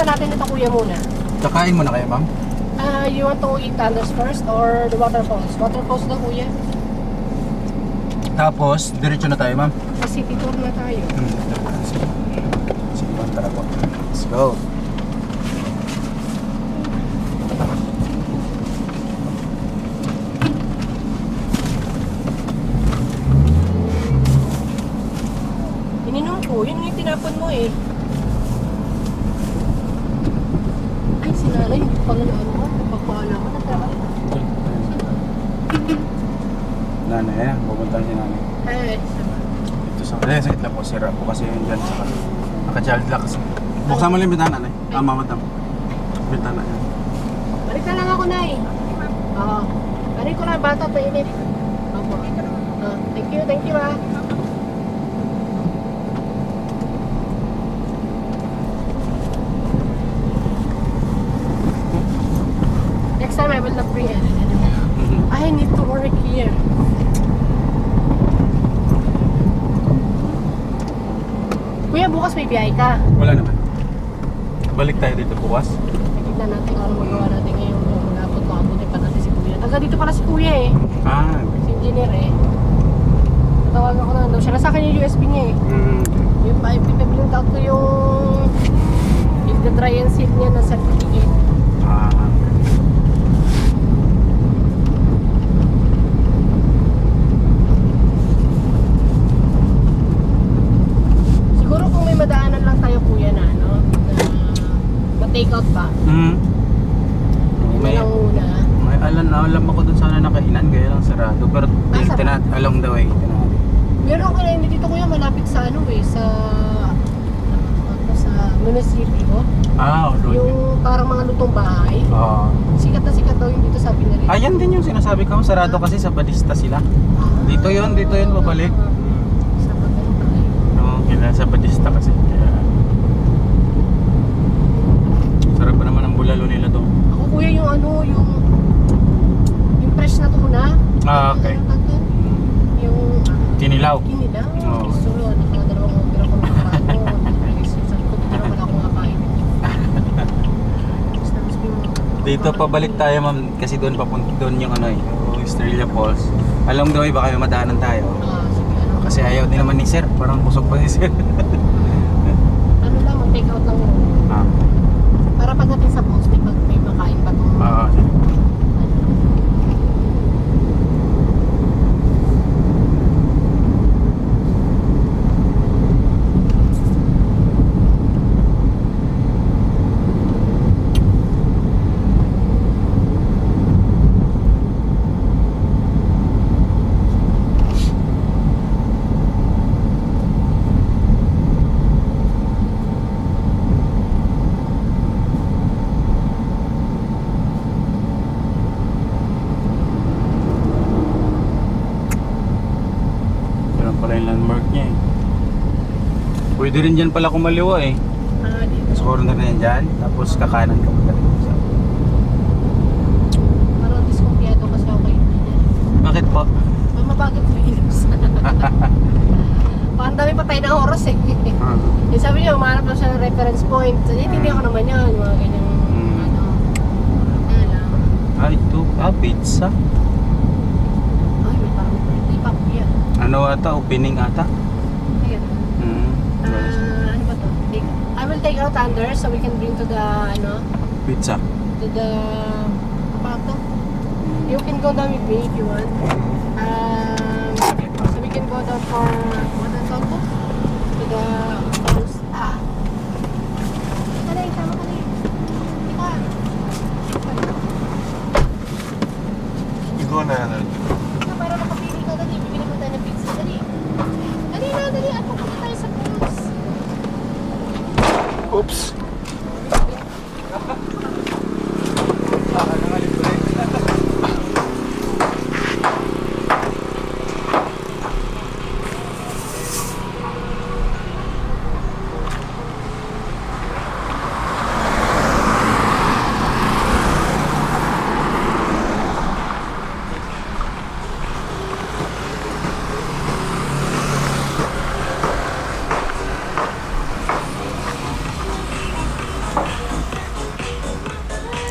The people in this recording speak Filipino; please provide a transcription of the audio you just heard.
bubuksan natin ito kuya muna. Kakain mo na kayo, ma'am? You want to eat Thunders first or the waterfalls? Waterfalls daw kuya. Tapos, diretso na tayo, ma'am. Sa city tour na tayo. Sige, ma'am, tara po. Let's go. Ininom ko, yun yung tinapon mo eh. Ay, sinanay, hindi ko pala na ano ko. Pagpala ko, nagkakalit. Nanay, pupunta si nanay. Ito sa sakit lang po, sira po kasi yun dyan sa naka-child lock kasi. Buksan mo lang yung bintana, nanay. Madam. Bintana yan. Balik na lang ako, Nay. Oo. Balik ko na, bata, painit. Opo. Thank you ah. Next time I will not bring it. I need to work here. Kuya, bukas may biyahe ka. Wala naman. Balik tayo dito bukas. Tignan natin kung ano magawa natin ngayon. Magapot ko, abutin pa natin si Kuya. Taga dito pala si Kuya eh. Si engineer eh. Tawagan ko na daw siya. Nasa akin yung USB niya eh. Yung pipabiling out ko yung the dry and seal niya na certificate. Siguro kung may madaanan lang tayo kuya na ano, na ma-take out ba? May, Lang muna. may alam ako dun sana nakainan, kaya lang sarado. Pero along the way. Meron ka na dito kuya malapit sa ano eh, sa munisipyo. Doon. Yung parang mga lutong bahay. Sikat na sikat daw yung dito sabi nila. Ayan din yung sinasabi ko, sarado kasi sa Badista sila. Dito yun babalik. Sa Bagay. Kailan sa Badista kasi. Kaya sarap pa naman ang bulalo nila doon. Ako kuya yung ano, yung fresh na tuna. Okay. Ano tawag doon? Yung Kinilaw. kinilaw. Oo. Sulo, nakadalawang opera ko ng prato. Sa likod ko naman ako makain. Dito pabalik tayo, ma'am, kasi doon papunta doon yung ano yung Estrella Falls. Along the way baka may madaanan tayo. Sige, ano. Kasi ayaw din naman ni sir, parang busog pa si sir. Ano lang, mag-take out lang mo. Para pagdating sa post, may makain pa to. Pala yung landmark niya eh. Pwede rin dyan pala kumaliwa eh. Dito. Sa corner na yan dyan, tapos kakanan ka pagdating sa. Parang diskumpiyado kasi ako kayo. Bakit po? Mabagat mo ilos. Parang dami pa tayo ng oras eh. Sabi niya, umanap lang siya ng reference point. So, hindi ako naman yan. Mga ganyang ano. Ito. Pizza. Ay, may parang birthday pa kuya. Ano ata? Opening ata? Ayan. Ano ba to? I will take out under so we can bring to the, Pizza. to the, apa to? You can go down with me if you want. So we can go down for, what ang tawag to? To the house. Kalay, tama kalay. Ika. Ikaw na. Para makapili ka, dali. Bibili ko tayo ng pizza, dali. Dali na, dali. At pupunta tayo sa cruise. Oops.